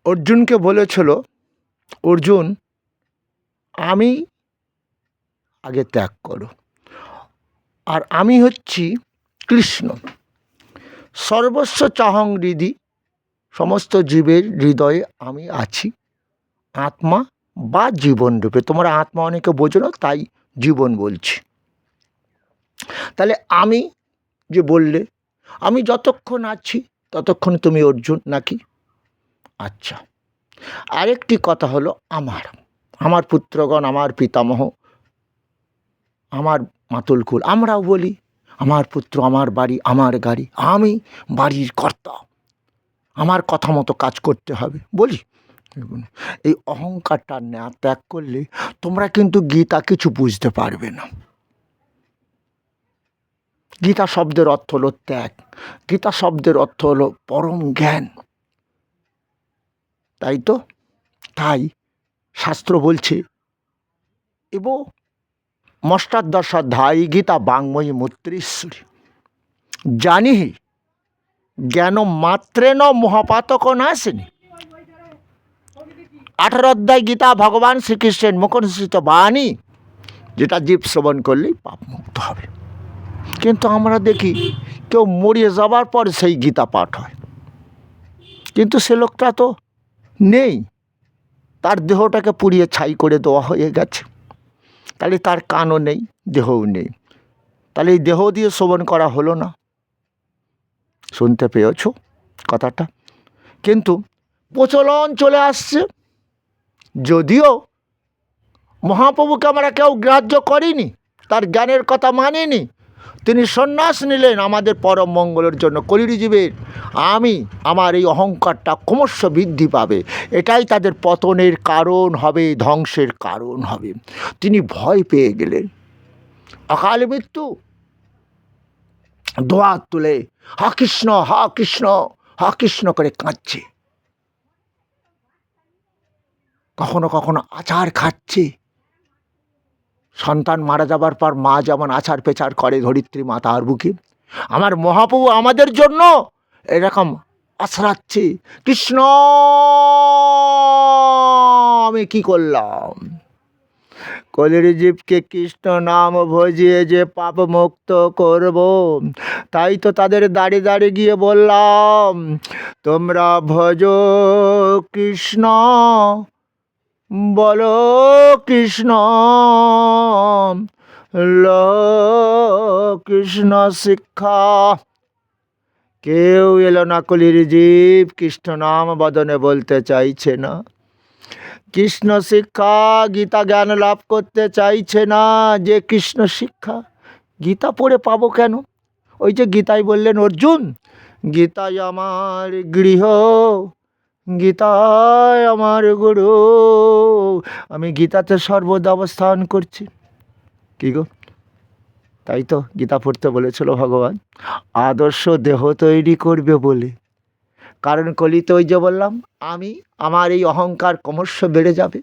অর্জুনকে বলেছিল, অর্জুন আমি আগে ত্যাগ করো, আর আমি হচ্ছি কৃষ্ণ। সর্বস্ব চাহং হৃদি, সমস্ত জীবের হৃদয়ে আমি আছি, আত্মা বা জীবন রূপে। তোমরা আত্মা অনেকে বোঝো না, তাই জীবন বলছি। তাহলে আমি যে বললে, আমি যতক্ষণ আছি ততক্ষণ তুমি অর্জুন নাকি? আচ্ছা, আরেকটি কথা হলো আমার পুত্রগণ, আমার পিতামহ, আমার মাতুলকুল, আমরাও বলি আমার পুত্র, আমার বাড়ি, আমার গাড়ি, আমি বাড়ির কর্তা, আমার কথা মতো কাজ করতে হবে বলি। এই অহংকারটা না ত্যাগ করলে তোমরা কিন্তু গীতা কিছু বুঝতে পারবে না। গীতা শব্দের অর্থ হলো ত্যাগ, গীতা শব্দের অর্থ হলো পরম জ্ঞান। তাই তো, তাই শাস্ত্র বলছে, এব মষ্টাদশাধ্যায়ী গীতা বাংময়ী মূত্রেশ্বরী, জানি জ্ঞান মাত্রেণ মহাপাতক নাশিনী। 18 অধ্যায় গীতা ভগবান শ্রীকৃষ্ণের মুখনিসৃত বাণী, যেটা জীব শ্রবণ করলেই পাপ মুক্ত হবে। কিন্তু আমরা দেখি কেউ মরিয়ে যাবার পর সেই গীতা পাঠ হয়, কিন্তু সে লোকটা তো নেই, তার দেহটাকে পুড়িয়ে ছাই করে দেওয়া হয়ে গেছে। তাহলে তার কানও নেই, দেহও নেই, তাহলে এই দেহ দিয়ে শ্রবণ করা হলো না। শুনতে পেয়েছ কথাটা? কিন্তু প্রচলন চলে আসছে, যদিও মহাপ্রভুকে আমরা কেউ গ্রাহ্য করিনি, তার জ্ঞানের কথা মানিনি। তিনি সন্ন্যাস নিলেন আমাদের পরম মঙ্গলের জন্য। কলির জীবের আমার এই অহংকারটা ক্রমশ বৃদ্ধি পাবে, এটাই তাদের পতনের কারণ হবে, ধ্বংসের কারণ হবে। তিনি ভয় পেয়ে গেলেন, অকাল মৃত্যু দোয়া তুলে হা কৃষ্ণ হা কৃষ্ণ হা কৃষ্ণ করে কাঁদছে। কখনো কখনো আচার খাচ্ছে। সন্তান মারা যাবার পর মা যেমন আচার পেচার করে ধরিত্রী মাতার বুকে, আমার মহাপ্রভু আমাদের জন্য এরকম আছড়াচ্ছে, কৃষ্ণ আমি কি করলাম? কলির জীবকে কৃষ্ণ নাম ভজিয়ে যে পাপ মুক্ত করব, তাই তো তাদের দাঁড়িয়ে দাঁড়িয়ে গিয়ে বললাম, তোমরা ভজো কৃষ্ণ, বলো কৃষ্ণ, লো কৃষ্ণ শিক্ষা। কেউ এলো না, কলির জীব কৃষ্ণ নাম বদনে বলতে চাইছে না, কৃষ্ণ শিক্ষা গীতা জ্ঞান লাভ করতে চাইছে না। যে কৃষ্ণ শিক্ষা গীতা পড়ে পাবো কেন? ওই যে গীতায় বললেন, অর্জুন গীতায় আমার গৃহ, গীতায় আমার গুরু, আমি গীতাতে সর্বদা অবস্থান করছি। কি গো, তাই তো গীতা পড়তে বলেছিল ভগবান, আদর্শ দেহ তৈরি করবে বলে। কারণ কলিতে ওই যে বললাম, আমার এই অহংকার ক্রমশ বেড়ে যাবে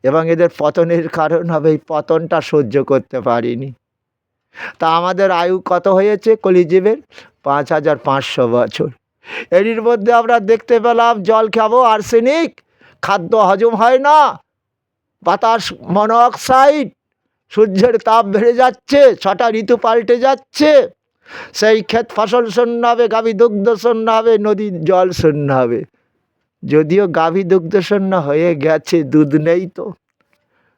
এবং এদের পতনের কারণ হবে। এই পতনটা সহ্য করতে পারিনি। তা আমাদের আয়ু কত হয়েছে কলিজীবের? 5500 বছর। এর মধ্যে আমরা দেখতে পেলাম জল খাবো আর্সেনিক, খাদ্য হজম হয় না, বাতাস মনোঅক্সাইড, সূর্যের তাপ বেড়ে যাচ্ছে, 6টা ঋতু পাল্টে যাচ্ছে, সেই ক্ষেত ফসল শূন্য হবে, গাভী দুগ্ধ শূন্য হবে, নদীর জল শূন্য হবে। যদিও গাভী দুগ্ধ শূন্য হয়ে গেছে, দুধ নেই তো,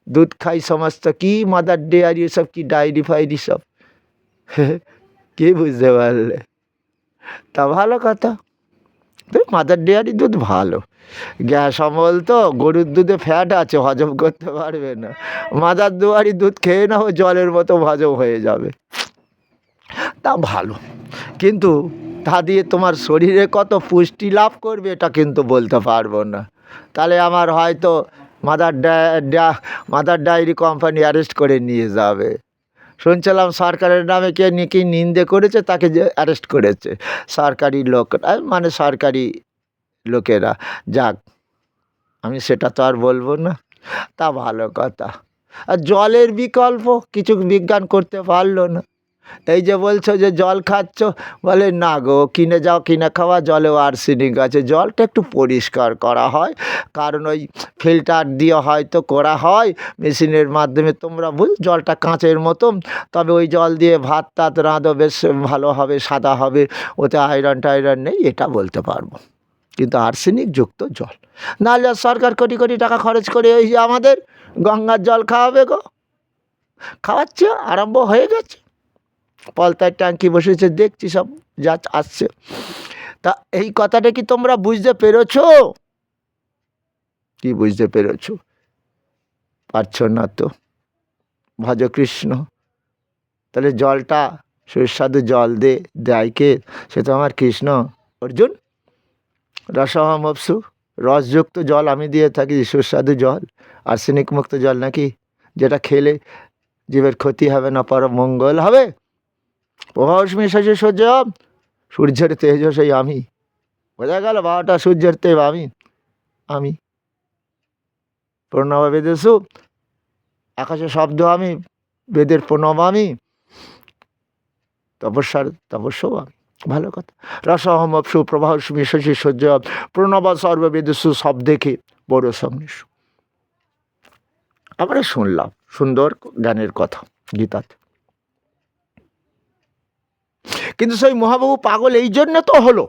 দুধ খাই সমস্ত, কি মাদার ডেয়ারি সব, কি ডায়েরি ফাইরি সব, কি বুঝতে পারলে? তা ভালো কথা, মাদার ডেয়ারি দুধ ভালো, গ্যাস অমল তো, গরুর দুধে ফ্যাট আছে, হজম করতে পারবে না। মাদার ডেয়ারি দুধ খেয়ে নাও, জলের মতো হজম হয়ে যাবে, তা ভালো। কিন্তু তা দিয়ে তোমার শরীরে কত পুষ্টি লাভ করবে এটা কিন্তু বলতে পারবো না। তাহলে আমার হয়তো মাদার ডায়েরি কোম্পানি অ্যারেস্ট করে নিয়ে যাবে। শুনছিলাম সরকারের নামে কে নাকি নিন্দে করেছে, তাকে যে অ্যারেস্ট করেছে সরকারি লোক, মানে সরকারি লোকেরা। যাক, আমি সেটা তো আর বলবো না, তা ভালো কথা। আর জলের বিকল্প কিছু বিজ্ঞান করতে পারলো না, এই যে বলছো যে জল খাচ্ছ, বলে না গো, কিনে যাও, কিনে খাওয়া জলেও আর্সেনিক আছে। জলটা একটু পরিষ্কার করা হয়, কারণ ওই ফিল্টার দিয়ে হয়তো করা হয় মেশিনের মাধ্যমে, তোমরা জলটা কাঁচের মতন, তবে ওই জল দিয়ে ভাত টাত রাঁধো, বেশ ভালো হবে, সাদা হবে, ওতে আয়রন টায়রন নেই, এটা বলতে পারবো। কিন্তু আর্সেনিক যুক্ত জল, নাহলে সরকার কোটি কোটি টাকা খরচ করে ওই যে আমাদের গঙ্গার জল খাওয়াবে গো, খাওয়াচ্ছে, আরম্ভ হয়ে গেছে। পলতায় ট্যাঙ্কি বসেছে, দেখছি সব যা আসছে। তা এই কথাটা কি তোমরা বুঝতে পেরেছো? কি বুঝতে পেরেছো? পারছো না তো? ভজ কৃষ্ণ। তাহলে জলটা সুস্বাদু জল দেয় কে? সে তো আমার কৃষ্ণ। অর্জুন, রসমপসু, রসযুক্ত জল আমি দিয়ে থাকি, সুস্বাদু জল, আর্সেনিক মুক্ত জল নাকি, যেটা খেলে জীবের ক্ষতি হবে না, পরম মঙ্গল হবে। প্রভাবস্মি শশী সূর্য, সূর্যের তেজ সেই আমি। বোঝা গেল? 12টা সূর্যের তেজ আমি। প্রণব বেদেশু, আকাশে শব্দ আমি, বেদের প্রণব আমি, তপস্যাও আমি। ভালো কথা। রসহম অপসু প্রভাবস্মি শশী সূর্য, প্রণব সর্ববেদেশু, সব দেখে বড় সংনিষ্ঠ। আমরা শুনলাম সুন্দর জ্ঞানের কথা গীতাতে। কিন্তু সেই মহাবাবু পাগল এই জন্য তো হলো,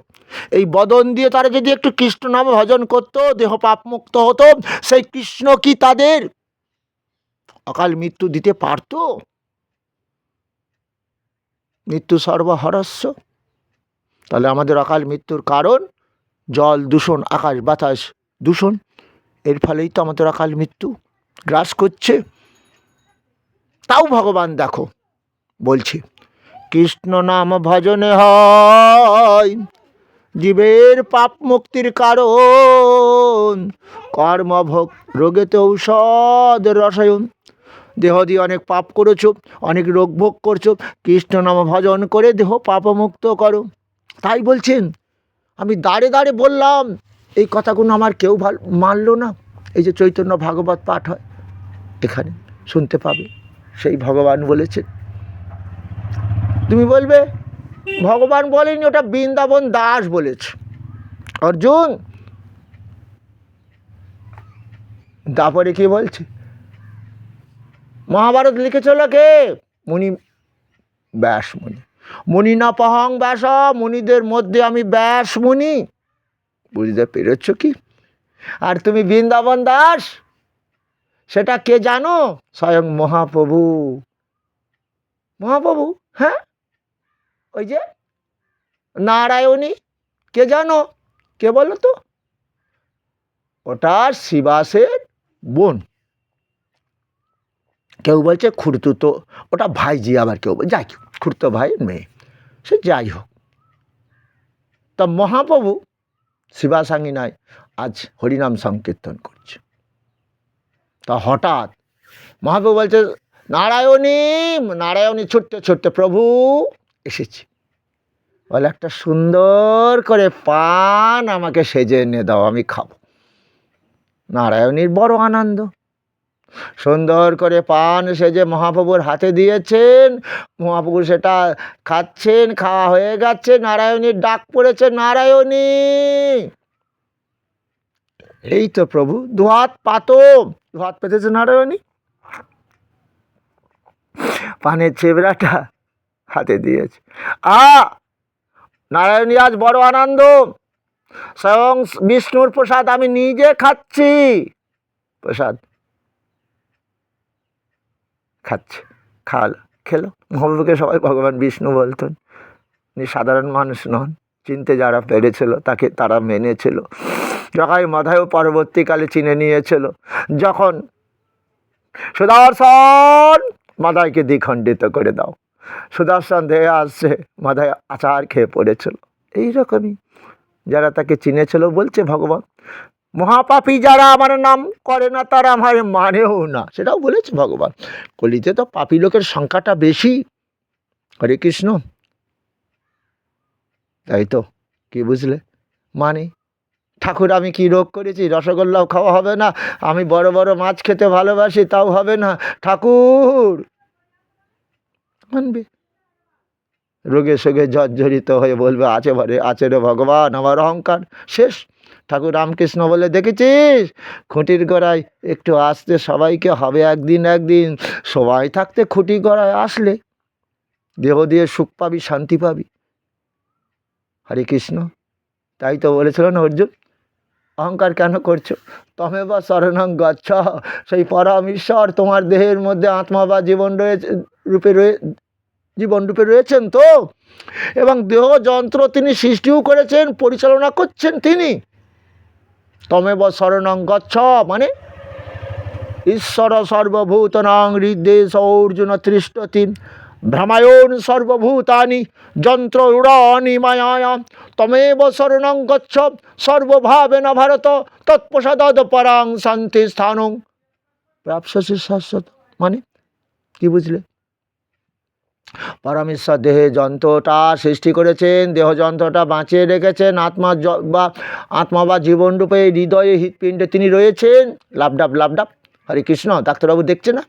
এই বদন দিয়ে তারা যদি একটু কৃষ্ণ নাম ভজন করত, দেহ পাপমুক্ত হতো, সেই কৃষ্ণ কি তাদের অকাল মৃত্যু দিতে পারত? মৃত্যু সর্বহরস্য। তাহলে আমাদের অকাল মৃত্যুর কারণ জল দূষণ, আকাশ বাতাস দূষণ, এর ফলেই তো আমাদের অকাল মৃত্যু গ্রাস করছে। তাও ভগবান দেখো বলছে, কৃষ্ণ নাম ভজনে হয় জীবের পাপ মুক্তির কারণ, কর্মভোগ রোগেতে ঔষধ রসায়ন। দেহ দিয়ে অনেক পাপ করেছ, অনেক রোগ ভোগ করছো, কৃষ্ণ নাম ভজন করে দেহ পাপমুক্ত করো। তাই বলছেন, আমি দাঁড়ে দাঁড়ে বললাম, এই কথাগুলো আমার কেউ মানল না। এই যে চৈতন্য ভাগবত পাঠ হয় এখানে শুনতে পাবে, সেই ভগবান বলেছেন। তুমি বলবে ভগবান বলেনি, ওটা বৃন্দাবন দাস বলেছে। অর্জুন, তারপরে কি বলছে? মহাভারত লিখেছিল কে? মুনি, ব্যাস মুনি। মুনি না পহং ব্যাস, মুনিদের মধ্যে আমি ব্যাস মুনি। বুঝতে পেরেছ কি? আর তুমি বৃন্দাবন দাস, সেটা কে জানো? স্বয়ং মহাপ্রভু। মহাপ্রভু, হ্যাঁ, ওই যে নারায়ণী, কে জানো? কে বলো তো? ওটা শিবাসের বোন। কেউ বলছে খুড়তুতো, ওটা ভাইজি, আবার কেউ যাই খুড়তো ভাইয়ের মেয়ে, সে যাই হোক। তা মহাপ্রভু শিবাসাঙ্গিনায় আজ হরিনাম সংকীর্তন করছে। তা হঠাৎ মহাপ্রভু বলছে, নারায়ণী, নারায়ণী ছুটতে ছুটতে, প্রভু এসেছি, বলে একটা সুন্দর করে পান আমাকে সেজে এনে দাও, আমি খাবো। নারায়ণীর বড় আনন্দ, সুন্দর করে পান সেজে মহাপ্রভুর হাতে দিয়েছেন। মহাপ্রভু সেটা খাচ্ছেন, খাওয়া হয়ে গেছে, নারায়ণীর ডাক পড়েছে, নারায়ণী। এই তো প্রভু, দুহাত পাতো, দুহাত পেতেছে নারায়ণী, পানের চেবড়াটা হাতে দিয়েছে। নারায়ণী আজ বড় আনন্দ, স্বয়ং বিষ্ণুর প্রসাদ আমি নিজে খাচ্ছি। প্রসাদ খাচ্ছে, খেলো। মহাপ্রভুকে সবাই ভগবান বিষ্ণু বলতেন, উনি সাধারণ মানুষ নন, চিনতে যারা পেরেছিল তারা মেনেছিল। জগাই মাধায়ও পরবর্তীকালে চিনে নিয়েছিল, যখন সুদর্শন মাধাইকে দ্বিখণ্ডিত করে দাও, সুদর্শন দেহে আসছে, মাধায় আচার খেয়ে পড়েছিল। এইরকমই যারা তাকে চিনেছিল, বলছে ভগবান, মহাপাপী যারা আমার নাম করে না তারা আমার মানেও না, সেটাও বলেছে ভগবান। কলিতে তো পাপী লোকের সংখ্যাটা বেশি। হরে কৃষ্ণ। তাই তো, কি বুঝলে? মানে ঠাকুর আমি কি রোগ করেছি? রসগোল্লাও খাওয়া হবে না, আমি বড় বড় মাছ খেতে ভালোবাসি, তাও হবে না, ঠাকুর মানবে। রোগে সোগে জর্জরিত হয়ে বলবে আছে রে ভগবান, আমার অহংকার শেষ। ঠাকুর রামকৃষ্ণ বলে, দেখেছিস খুঁটির গোড়ায় একটু আসতে সবাইকে হবে একদিন একদিন, সবাই থাকতে খুঁটি গোড়ায় আসলে দেহ দিয়ে সুখ পাবি, শান্তি পাবি। হরে কৃষ্ণ। তাই তো বলেছিল না অর্জুন, অহংকার কেন করছো? তমেব শরণং গচ্ছ, সেই পরমেশ্বর তোমার দেহের মধ্যে আত্মা বা জীবন রূপে রয়েছেন তো, এবং দেহ যন্ত্র তিনি সৃষ্টিও করেছেন, পরিচালনা করছেন তিনি। তমেব শরণং গচ্ছ মানে ঈশ্বর সর্বভূতানাং হৃদ্দেশ অর্জুন তিষ্ঠতি ভ্রমায়ণ সর্বভূতানি যন্ত্ররূঢ়ানি মায়ায়া তমেব শরণং গচ্ছ সর্বভাবেন ভারত তৎপ্রসাদাৎ পরাং শান্তি স্থানং প্রাপ্স্যসি শাশ্বত। মানে কি বুঝলে? পরমেশ্বর দেহে যন্ত্রটা সৃষ্টি করেছেন, দেহ যন্ত্রটা বাঁচিয়ে রেখেছেন, আত্মা বা জীবনরূপে হৃদয়ে হৃৎপিণ্ডে তিনি রয়েছেন। লাভডাব। হরে কৃষ্ণ। ডাক্তারবাবু দেখছে না?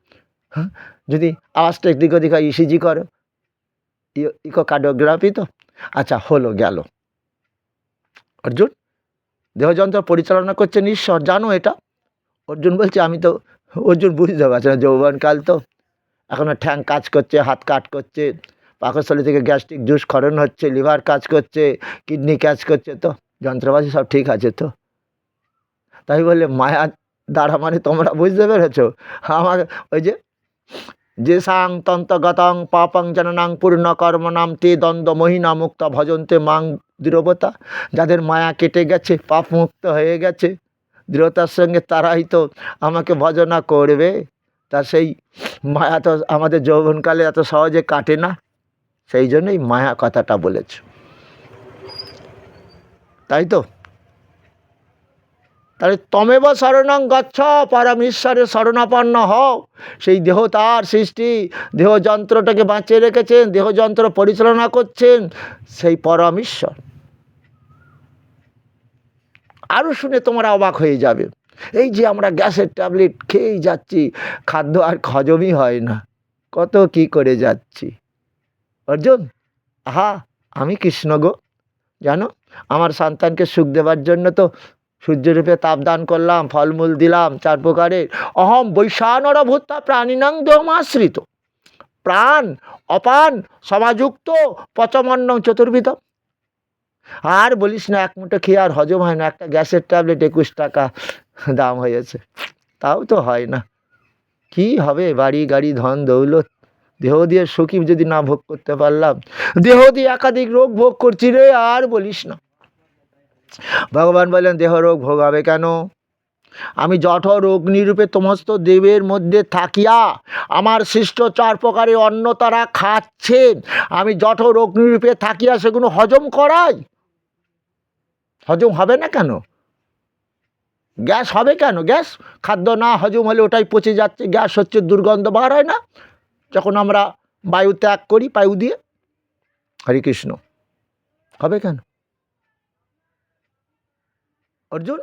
হ্যাঁ, যদি আওয়াজটা একদিক ওদিক হয়, ইসিজি করো, ইকোকার্ডিওগ্রাফি তো। আচ্ছা, হলো গেল। অর্জুন, দেহযন্ত্র পরিচালনা করছেন ঈশ্বর, জানো এটা? অর্জুন বলছে আমি তো, অর্জুন বুঝতে পারছে না, যৌবনকাল তো, এখনও ঠ্যাং কাজ করছে, হাত কাজ করছে, পাকস্থলী থেকে গ্যাস্ট্রিক জুস ক্ষরণ হচ্ছে, লিভার কাজ করছে, কিডনি কাজ করছে, তো যন্ত্রপাতি সব ঠিক আছে তো। তাই বললে মায়া দ্বারা মানে তোমরা বুঝতে পেরেছো? আমার ওই যে সাং তন্তগতং পাপং জননাং পূর্ণ কর্মনাম তে দ্বন্দ্ব মহিনা মুক্ত ভজন্তে মাং দৃঢ়তা, যাদের মায়া কেটে গেছে, পাপ মুক্ত হয়ে গেছে দৃঢ়তার সঙ্গে, তারাই তো আমাকে ভজনা করবে। তা সেই মায়া তো আমাদের যৌবনকালে এত সহজে কাটে না, সেই জন্যই মায়া কথাটা বলেছ, তাই তো। তাহলে তমেব শরণং গচ্ছ, পরমেশ্বরের শরণাপন্ন হও। সেই দেহ তার সৃষ্টি, দেহ যন্ত্রটাকে বাঁচিয়ে রেখেছেন, দেহ যন্ত্র পরিচালনা করছেন সেই পরমেশ্বর। আরও শুনে তোমরা অবাক হয়ে যাবে, এই যে আমরা গ্যাসের ট্যাবলেট খেয়েই যাচ্ছি, খাদ্য আর হজমই হয় না, কত কি করে যাচ্ছি। অর্জুন, আহা আমি কৃষ্ণ গো, জানো আমার সন্তানকে সুখ দেবার জন্য তো সূর্যরূপে তাপ দান করলাম, ফলমূল দিলাম 4 প্রকারের। অহম বৈশ্বানর ভূতা প্রাণিনাং দেহমাশ্রিত, প্রাণ অপান সমাযুক্ত পচমন্নং চতুর্বিধম। আর বলিস না, এক মুঠো খেয়ে আর হজম হয় না, একটা গ্যাসের ট্যাবলেট 21 টাকা দাম হয়েছে, তাও তো হয় না। কি হবে বাড়ি গাড়ি ধন দৌলত, দেহ দিয়ে সুখী যদি না ভোগ করতে পারলাম, দেহ দিয়ে একাধিক রোগ ভোগ করছি রে, আর বলিস না। ভগবান বলেন দেহ রোগ ভোগ হবে কেন? আমি জঠর অগ্নিরূপে সমস্ত দেবের মধ্যে থাকিয়া আমার সৃষ্ট 4 প্রকারের অন্ন তারা খাচ্ছেন, আমি জঠর অগ্নিরূপে থাকিয়া সেগুলো হজম করাই। হজম হবে না কেন? গ্যাস হবে কেন? গ্যাস খাদ্য না হজম হলে ওটাই পচে যাচ্ছে, গ্যাস হচ্ছে, দুর্গন্ধ বার হয় না যখন আমরা বায়ু ত্যাগ করি বায়ু দিয়ে। হরে কৃষ্ণ। হবে কেন? অর্জুন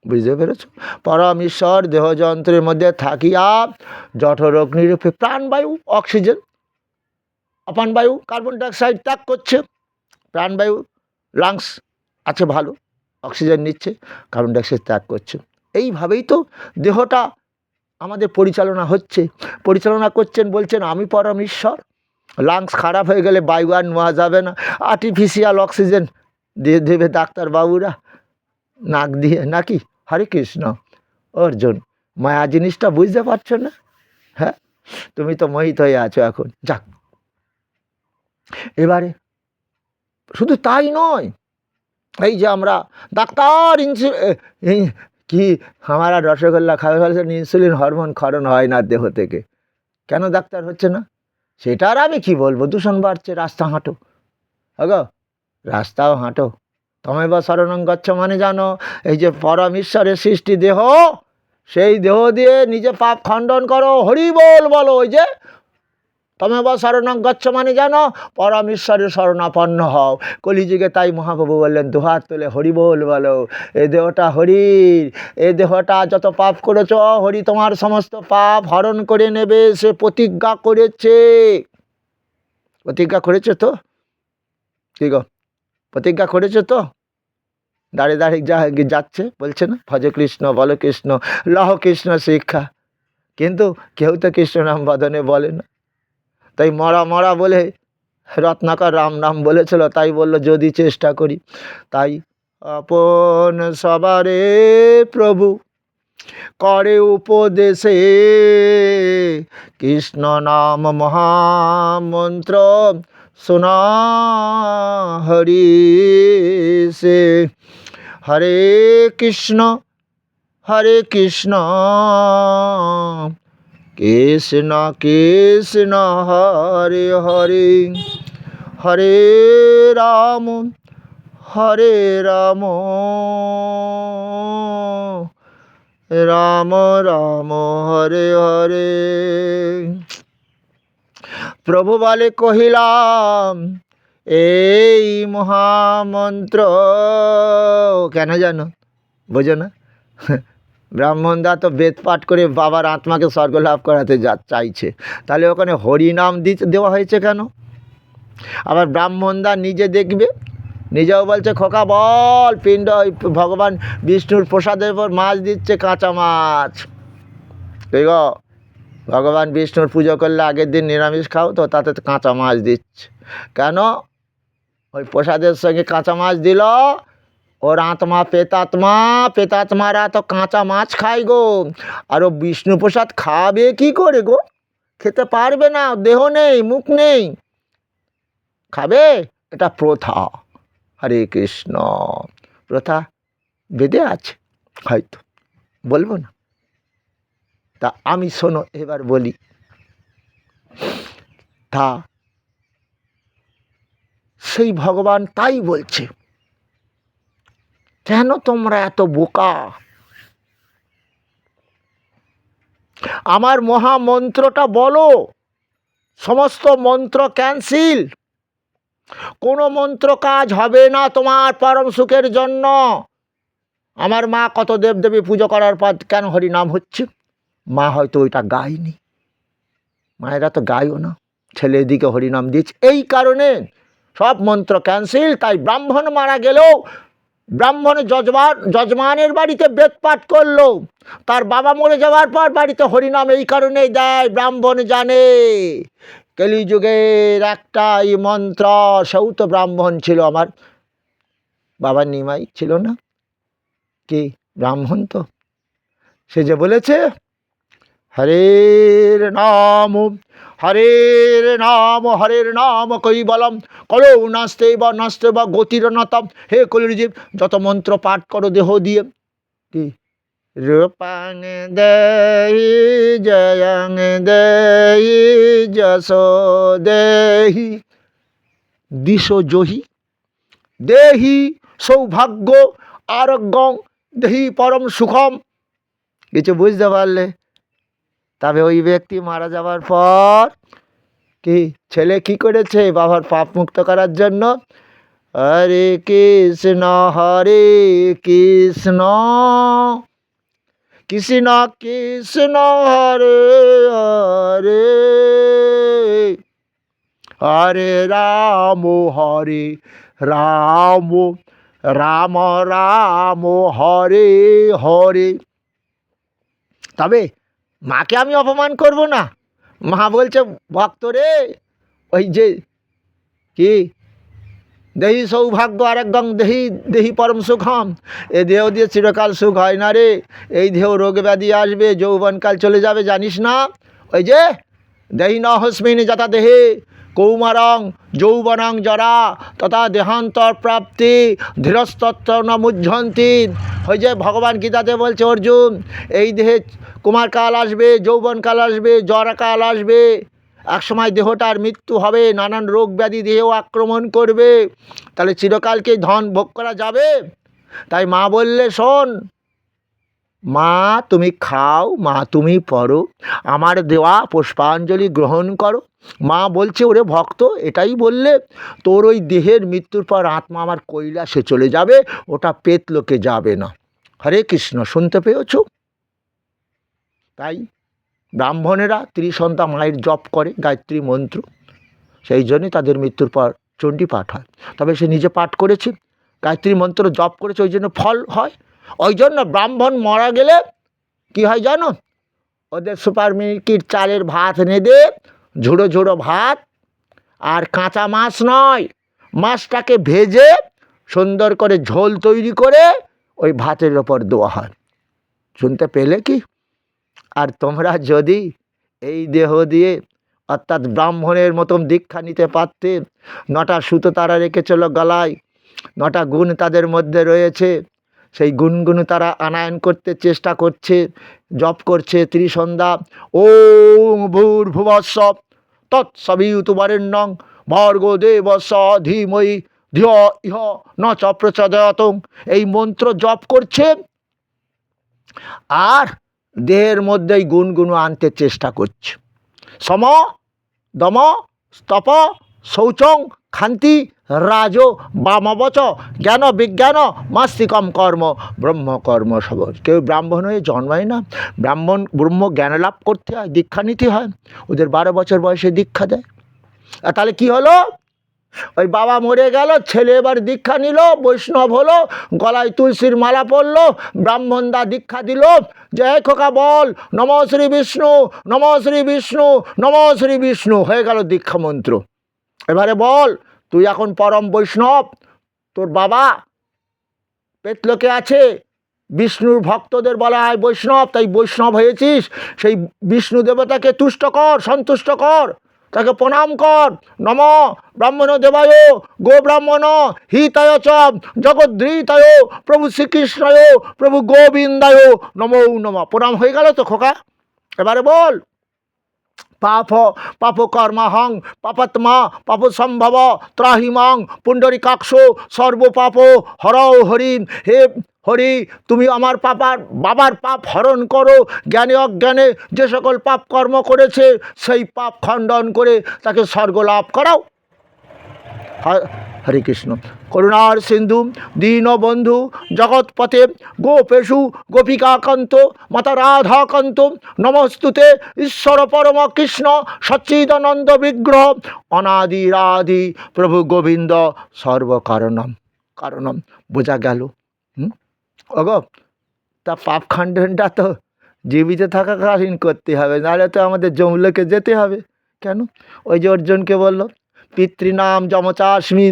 বুঝতে পেরেছ? পরমেশ্বর দেহযন্ত্রের মধ্যে থাকিয়া জঠর অগ্নিরূপে প্রাণবায়ু, অক্সিজেন, অপানবায়ু কার্বন ডাইঅক্সাইড ত্যাগ করছে। প্রাণবায়ু লাংস আছে ভালো, অক্সিজেন নিচ্ছে, কার্বন ডাইঅক্সাইড ত্যাগ করছে। এইভাবেই তো দেহটা আমাদের পরিচালনা হচ্ছে, পরিচালনা করছেন বলছেন আমি পরমেশ্বর। লাংস খারাপ হয়ে গেলে বায়ু আর নেওয়া যাবে না, আর্টিফিশিয়াল অক্সিজেন দিয়ে দেবে ডাক্তারবাবুরা নাক দিয়ে নাকি। হরে কৃষ্ণ। অর্জুন, মায়া জিনিসটা বুঝতে পারছো না? হ্যাঁ, তুমি তো মোহিত হয়ে আছো এখন। যাক, এবারে শুধু তাই নয়, এই যে আমরা ডাক্তার কি আমার আর রসগোল্লা খাওয়া ফেলছেন, ইনসুলিন হরমোন ক্ষরণ হয় না দেহ থেকে, কেন ডাক্তার হচ্ছে না? সেটা আর আমি কি বলবো, দূষণ বাড়ছে, রাস্তা হাঁটো আগো, রাস্তাও হাঁটো। তমেব শরণং গচ্ছ মানে জানো, এই যে পরমেশ্বরের সৃষ্টি দেহ, সেই দেহ দিয়ে নিজে পাপ খণ্ডন করো, হরি বল বলো। ওই যে তমেব শরণং গচ্ছ মানে জানো পরমেশ্বরের শরণাপন্ন হও। কলিযুগে তাই মহাপ্রভু বললেন দুহাত তুলে হরি বল বলো। এই দেহটা হরির, এই দেহটা যত পাপ করেছ হরি তোমার সমস্ত পাপ হরণ করে নেবে, সে প্রতিজ্ঞা করেছে। প্রতিজ্ঞা করেছে তো, কী গো, প্রতিজ্ঞা করেছো তো? দাঁড়িয়ে দাঁড়িয়ে যাচ্ছে, বলছে না ভজ কৃষ্ণ বল কৃষ্ণ লহ কৃষ্ণ শিক্ষা, কিন্তু কেউ তো কৃষ্ণ নাম বদনে বলে না। তাই মরা মরা বলে রত্নাকর রাম নাম বলেছিল, তাই বলল যদি চেষ্টা করি। তাই আপন সবারে প্রভু করে উপদেশে, কৃষ্ণ নাম মহামন্ত্র শোনা হরি সে। হরে কৃষ্ণ কৃষ্ণ কৃষ্ণ হরে হরে, হরে রাম রাম রাম হরে হরে। প্রভু বলে কহিলাম এই মহামন্ত্র, কেন জানো? বোঝো না? ব্রাহ্মণদা তো বেদ পাঠ করে বাবার আত্মাকে স্বর্গ লাভ করাতে চাইছে, তাহলে ওখানে হরিনাম দেওয়া হয়েছে কেন? আবার ব্রাহ্মণদা নিজে দেখবে, নিজেও বলছে খোকা বল পিণ্ড ভগবান বিষ্ণুর প্রসাদের পর মাছ দিচ্ছে, কাঁচা মাছ। ঠিক, ভগবান বিষ্ণুর পুজো করলে আগের দিন নিরামিষ খাও তো, তাতে কাঁচা মাছ দিচ্ছে কেন? ওই প্রসাদের সঙ্গে কাঁচা মাছ দিল, ওর আত্মা প্রেতাত্মারা তো কাঁচা মাছ খায় গো, আর ও বিষ্ণু প্রসাদ খাবে কি করে গো? খেতে পারবে না, দেহ নেই, মুখ নেই, খাবে? এটা প্রথা। হরে কৃষ্ণ, প্রথা বেদে আছে, হয়তো বলবো না। তা আমি শোনো এবার বলি, তা সেই ভগবান তাই বলছে, কেন তোমরা এত বোকা? আমার মহামন্ত্রটা বলো, সমস্ত মন্ত্র ক্যান্সেল, কোনো মন্ত্র কাজ হবে না তোমার পরম সুখের জন্য। আমার মা কত দেবদেবী পুজো করার পর কেন হরিনাম হচ্ছে? মা হয়তো ওইটা গায়নি, মায়েরা তো গায়ও না, ছেলে এদিকে হরিনাম দিচ্ছে, এই কারণে সব মন্ত্র ক্যান্সেল। তাই ব্রাহ্মণ মারা গেলেও ব্রাহ্মণ যজমানের বাড়িতে বেদ পাঠ করলো, তার বাবা মরে যাওয়ার পর বাড়িতে হরিনাম এই কারণেই দেয়, ব্রাহ্মণ জানে কলিযুগের একটাই মন্ত্র, সেও তো ব্রাহ্মণ ছিল, আমার বাবার নিমাই ছিল না কি ব্রাহ্মণ? তো সে যে বলেছে হরের নাম হরের নাম কৈবলম করো নাস্তে বা গতির নতম। হে কলিজীব, যত মন্ত্র পাঠ করো দেহ দিয়ে, কি রূপাং দেহি জয়ং দেহি যশো দেহি দিশো জহি দেহি সৌভাগ্য আরোগ্যং দেহি পরম সুখম। কিছু বুঝতে পারলে? তবে ওই ব্যক্তি মারা যাওয়ার পর কি ছেলে কি করেছে বাবার পাপ মুক্ত করার জন্য? হরে কৃষ্ণ কৃষ্ণ কৃষ্ণ হরে হরে, হরে রাম রাম রাম রাম হরে হরে। তবে মাকে আমি অপমান করব না। মা বলছে ভক্ত রে, ওই যে কি দেহি সৌভাগ্য আর একদম দেহি পরম সুখম, এ দেহ দিয়ে চিরকাল সুখ হয় না রে, এই দেহ রোগ ব্যাধি আসবে, যৌবনকাল চলে যাবে, জানিস না? ওই যে দেহি ন হস্মিন যথা দেহে কৌমারং যৌবনং জরা তথা দেহান্তর প্রাপ্তি ধীরস্তত্ব ন মুহ্যন্তি। ওই যে ভগবান গীতাতে বলছে অর্জুন, এই দেহে কুমারকাল আসবে, যৌবনকাল আসবে, জরাকাল আসবে, একসময় দেহটার মৃত্যু হবে, নানান রোগ ব্যাধি দেহেও আক্রমণ করবে, তাহলে চিরকালকে ধন ভোগ করা যাবে? তাই মা বললে শোন মা, তুমি খাও, মা তুমি পড়ো, আমার দেওয়া পুষ্পাঞ্জলি গ্রহণ করো। মা বলছে ওরে ভক্ত, এটাই বললে তোর ওই দেহের মৃত্যুর পর আত্মা আমার কৈলাসে চলে যাবে, ওটা প্রেতলোকে যাবে না। হরে কৃষ্ণ, শুনতে পেয়েছ? তাই ব্রাহ্মণেরা ত্রিসন্ধ্যা মায়ের জপ করে গায়ত্রী মন্ত্র, সেই জন্যই তাদের মৃত্যুর পর চণ্ডী পাঠ হয়। তবে সে নিজে পাঠ করেছে, গায়ত্রী মন্ত্র জপ করেছে, ওই জন্য ফল হয়। ওই জন্য ব্রাহ্মণ মারা গেলে কি হয় জানো, ওদের সুপার মিনিকির চালের ভাত এনে দে, ঝুড়ো ঝুড়ো ভাত, আর কাঁচা মাছ নয়, মাছটাকে ভেজে সুন্দর করে ঝোল তৈরি করে ওই ভাতের ওপর দেওয়া হয়। শুনতে পেলে কি? আর তোমরা যদি এই দেহ দিয়ে অর্থাৎ ব্রাহ্মণের মতন দীক্ষা নিতে পারতে, 9টা সুতো তারা রেখেছিল গলায়, 9টা গুণ তাদের মধ্যে রয়েছে, সেই গুণগুলো তারা আনায়ন করতে চেষ্টা করছে, জপ করছে ত্রিসন্ধ্যা। ওং ভূর্ভুবস্সঃ তৎসবিতুর্বরেণ্যং ভর্গো দেবস্য ধীমহি ধিয়ো ইহ ন চ প্রচোদয়াৎ, এই মন্ত্র জপ করছে আর দেহের মধ্যে এই গুণগুলো আনতে চেষ্টা করছে। সম দম স্তপ শৌচং ক্ষান্তি রাজ বামবচ জ্ঞান বিজ্ঞান মাস্তিকম কর্ম ব্রহ্মকর্ম সব। কেউ ব্রাহ্মণ হয়ে জন্মায় না, ব্রহ্ম জ্ঞান লাভ করতে হয়, দীক্ষা নিতে হয়। ওদের 12 বছর বয়সে দীক্ষা দেয়। আর তাহলে কি হলো, ওই বাবা মরে গেল, ছেলে এবার দীক্ষা নিল, বৈষ্ণব হলো, গলায় তুলসীর মালা পরলো, ব্রাহ্মণদা দীক্ষা দিল, যে খোকা বল নম শ্রী বিষ্ণু, নম শ্রী বিষ্ণু, নম শ্রী বিষ্ণু, হয়ে গেল দীক্ষা মন্ত্র। এবারে বল, তুই এখন পরম বৈষ্ণব, তোর বাবা পেতলোকে আছে, বিষ্ণুর ভক্তদের বলা হয় বৈষ্ণব, তাই বৈষ্ণব হয়েছিস, সেই বিষ্ণু দেবতাকে তুষ্ট কর, সন্তুষ্ট কর, তাকে প্রণাম কর। নম ব্রাহ্মণ দেবায় গো ব্রাহ্মণ হিতায় চ জগদ্রীতায় প্রভু শ্রীকৃষ্ণায় প্রভু গোবিন্দায় নমো নম। প্রণাম হয়ে গেল তো খোকা? এবারে বল, পাপ পাপ কর্মাহং পাপাত্মা পাপ সম্ভব ত্রাহিমাং পুণ্ডরিকাক্ষ সর্বপাপ হরও হরিণ। হে হরি, তুমি আমার বাবার পাপ হরণ করো, জ্ঞানে অজ্ঞানে যে সকল পাপ কর্ম করেছে সেই পাপ খণ্ডন করে তাকে স্বর্গ লাভ করাও। হরে কৃষ্ণ। করুণার সিন্ধু দীনবন্ধু জগৎপথে গোপেশু গোপিকাকান্ত মাতা রাধাকান্ত নমস্তুতে ঈশ্বর পরম কৃষ্ণ সচ্চিদানন্দ বিগ্রহ অনাদিরাদি প্রভু গোবিন্দ সর্বকারণম। কারণম বোঝা গেল। ওগো, তা পাপ খণ্ডনটা তো জীবিত থাকাকালীন করতে হবে, নাহলে তো আমাদের যমলোকে যেতে হবে। কেন? ওই যে অর্জুনকে বলল, পিতৃনাম যমচাস্মি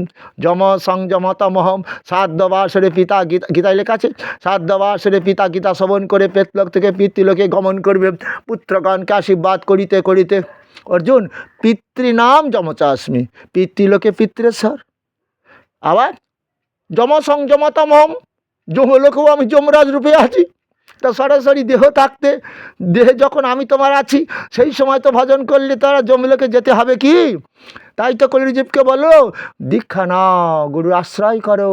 যম সংযমতমহম, সাধ্যবাসরে পিতা, গীতায় লেখা আছে, সাধ্যবাসরে পিতা গীতা শ্রবণ করে পেতলোক থেকে পিতৃলোকে গমন করবে পুত্রগণকে আশীর্বাদ করিতে করিতে। অর্জুন, পিতৃনাম যমচাস্মি, পিতৃলোকে পিতৃশ্বর, আবার যম সংযমতমহম, যমলোকেও আমি যমরাজ রূপে আছি। তা সরাসরি দেহ থাকতে, দেহে যখন আমি তোমার আছি, সেই সময় তো ভজন করলে তারা যমলোকে যেতে হবে কি? তাই তো কলিযুগকে বলো, দীক্ষা নাও, গুরু আশ্রয় করো।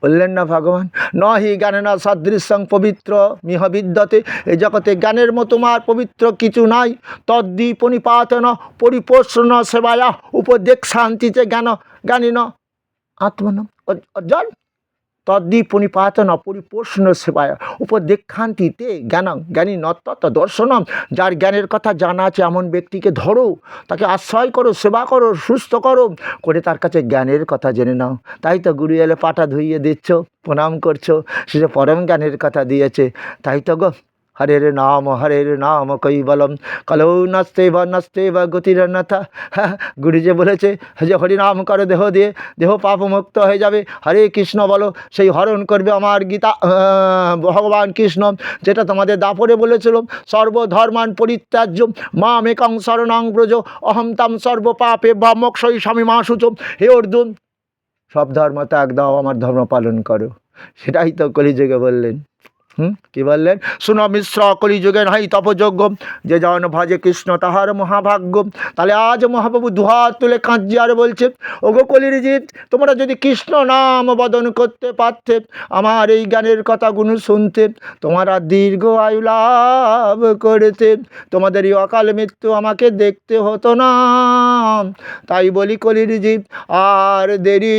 বললেন না ভগবান, নহি জ্ঞানেন সদৃশং পবিত্র মিহ বিদ্যতে, এই জগতে জ্ঞানের মতো আর পবিত্র কিছু নাই। তদ্দি পরিপাতন পরিপোষণ সেবায়া উপদেক শান্তিতে জ্ঞান জ্ঞানীন আত্মন অর্জন। তদ্দি পরিপাতন পরিপোষণ সেবায় উপদেক্ষান্তিতে জ্ঞানং জ্ঞানী নত্তত দর্শনম। যার জ্ঞানের কথা জানা আছে এমন ব্যক্তিকে ধরো, তাকে আশ্রয় করো, সেবা করো, সুস্থ করো, করে তার কাছে জ্ঞানের কথা জেনে নাও। তাই তো গুরু এলে পাটা ধুইয়ে দিচ্ছ, প্রণাম করছো, সে যে পরম জ্ঞানের কথা দিয়েছে। তাই তো গো, হরের নাম কৈবলম কলৌ নস্তে বা গতিরন্যথা। হ্যাঁ, গুরু যে বলেছে যে হরিনাম করো দেহ দিয়ে, দেহ পাপমুক্ত হয়ে যাবে। হরে কৃষ্ণ বলো, সেই হরণ করবে আমার গীতা ভগবান কৃষ্ণ, যেটা তোমাদের দাপরে বলেছিল, সর্বধর্মান পরিত্যাজ্য মামেকং শরণং ব্রজ অহম তাম সর্বপাপে মোক্ষয়ী স্বামী মা সূচ। হে অর্জুন, সব ধর্ম ত্যাগ দাও, আমার ধর্ম পালন করো। সেটাই তো কলিযুগে বললেন। কি বললেন? শুনো মিশ্র, কলিযুগে নাই তপযোগ্য, যে জন ভজে কৃষ্ণ তাহার মহাভাগ্য। তাহলে আজ মহাপ্রভু দুহাত তুলে কাঁদছে আর বলছে, ওগো কলির জিত, তোমরা যদি কৃষ্ণ নাম বদন করতে পারতে, আমার এই জ্ঞানের কথাগুলো শুনতে, তোমরা দীর্ঘ আয়ু লাভ করতে, তোমাদের এই অকাল মৃত্যু আমাকে দেখতে হতো না। তাই বলি কলির জিত, আর দেরি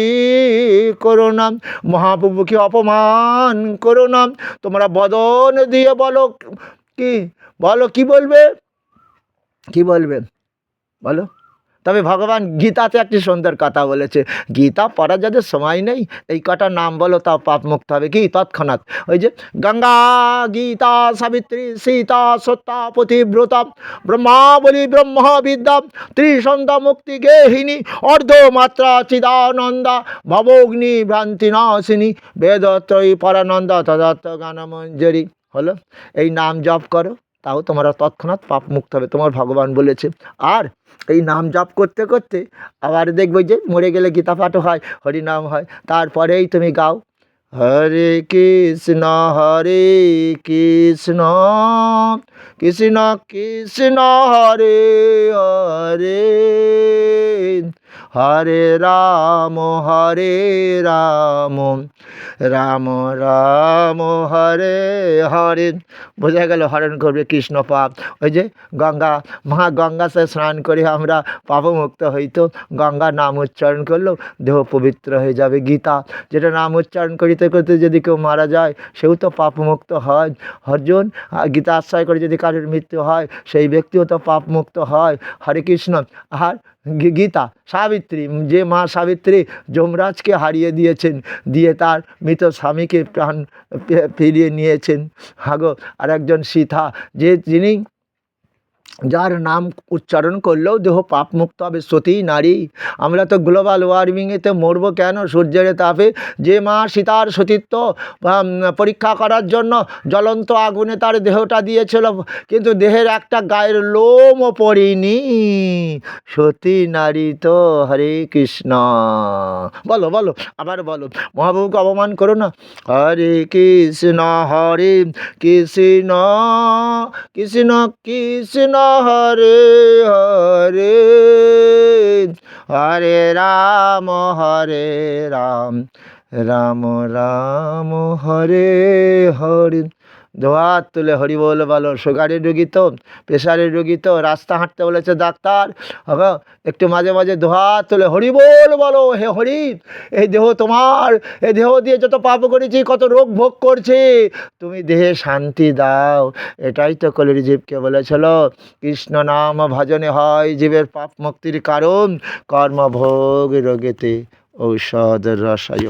করো না, মহাপ্রভুকে অপমান করো না। তোমরা বদন দিয়ে বলো, কি বলো, কি বলবে, কি বলবে বলো? তবে ভগবান গীতাতে একটি সুন্দর কথা বলেছে, গীতা পড়ার যাদের সময় নেই এই কটা নাম বলো, তাও পাপ মুক্ত হবে। কি তৎক্ষণাৎ? ওই যে গঙ্গা, গীতা, সাবিত্রী, সীতা, সত্যা, পতিব্রতা, ব্রহ্মাবলী, ব্রহ্ম বিদ্যা, ত্রিসন্ধ্যা, মুক্তি গেহিনী, অর্ধমাত্রা, চিদানন্দা, ভবগ্নি ভ্রান্তি নাশিনী, বেদত্রয়ী পরানন্দা, তদাত্ম জ্ঞানমঞ্জরি। হলো, এই নাম জপ করো, তাও তোমরা তৎক্ষণাৎ পাপ মুক্ত হবে, তোমার ভগবান বলেছে। আর এই নাম জপ করতে করতে আবার দেখবে যে মরে গেলে গীতা পাঠও হয়, হরিনাম হয়, তারপরেই তুমি গাও হরে কৃষ্ণ কৃষ্ণ কৃষ্ণ কৃষ্ণ হরে হরে, হরে রাম রাম রাম হরে হরে। বোঝা গেল হরণ করবে কৃষ্ণ পাপ। ওই যে গঙ্গা, মা গঙ্গা সে স্নান করে আমরা পাপমুক্ত হইতো, গঙ্গা নাম উচ্চারণ করলেও দেহ পবিত্র হয়ে যাবে। গীতা, যেটা নাম উচ্চারণ করিতে করতে যদি কেউ মারা যায় সেও তো পাপমুক্ত হয়। অর্জুন, গীতা আশ্রয় করে যদি কারোর মৃত্যু হয় সেই ব্যক্তিও তো পাপমুক্ত হয়। হরে কৃষ্ণ। আর গীতা, সাবিত্রী, যে মা সাবিত্রী যমরাজকে হারিয়ে দিয়েছেন, দিয়ে তার মৃত স্বামীকে প্রাণ ফিরিয়ে নিয়েছেন। হাগো, আর একজন সীতা, যিনি, যার নাম উচ্চারণ করলেও দেহ পাপ মুক্ত হবে, সতী নারী। আমরা তো গ্লোবাল ওয়ার্মিংয়েতে মরবো কেন, সূর্যের তাপে? যে মা সীতার সতীত্ব পরীক্ষা করার জন্য জ্বলন্ত আগুনে তার দেহটা দিয়েছিল, কিন্তু দেহের একটা গায়ের লোমও পড়েনি, সতী নারী তো। হরে কৃষ্ণ। বলো বলো, আবার বলো, মহাপ্রভুকে অপমান করো না। হরে কৃষ্ণ কৃষ্ণ কৃষ্ণ কৃষ্ণ হরে হরে, হরে রাম রাম রাম হরে হরে। দোয়াত তুলে হরি বল বলো। সুগারের রোগী তো, প্রেশারের রোগী তো, রাস্তা হাঁটতে বলেছে ডাক্তার, একটু মাঝে মাঝে দোয়াত তুলে হরি বল বলো। হে হরি, এই দেহ তোমার, এই দেহ দিয়ে যত পাপ করেছি, কত রোগ ভোগ করছে, তুমি দেহে শান্তি দাও। এটাই তো কলির জীবকে বলেছিল, কৃষ্ণ নাম ভজনে হয় জীবের পাপ মুক্তির কারণ, কর্মভোগ রোগেতে ঔষধ রসায়।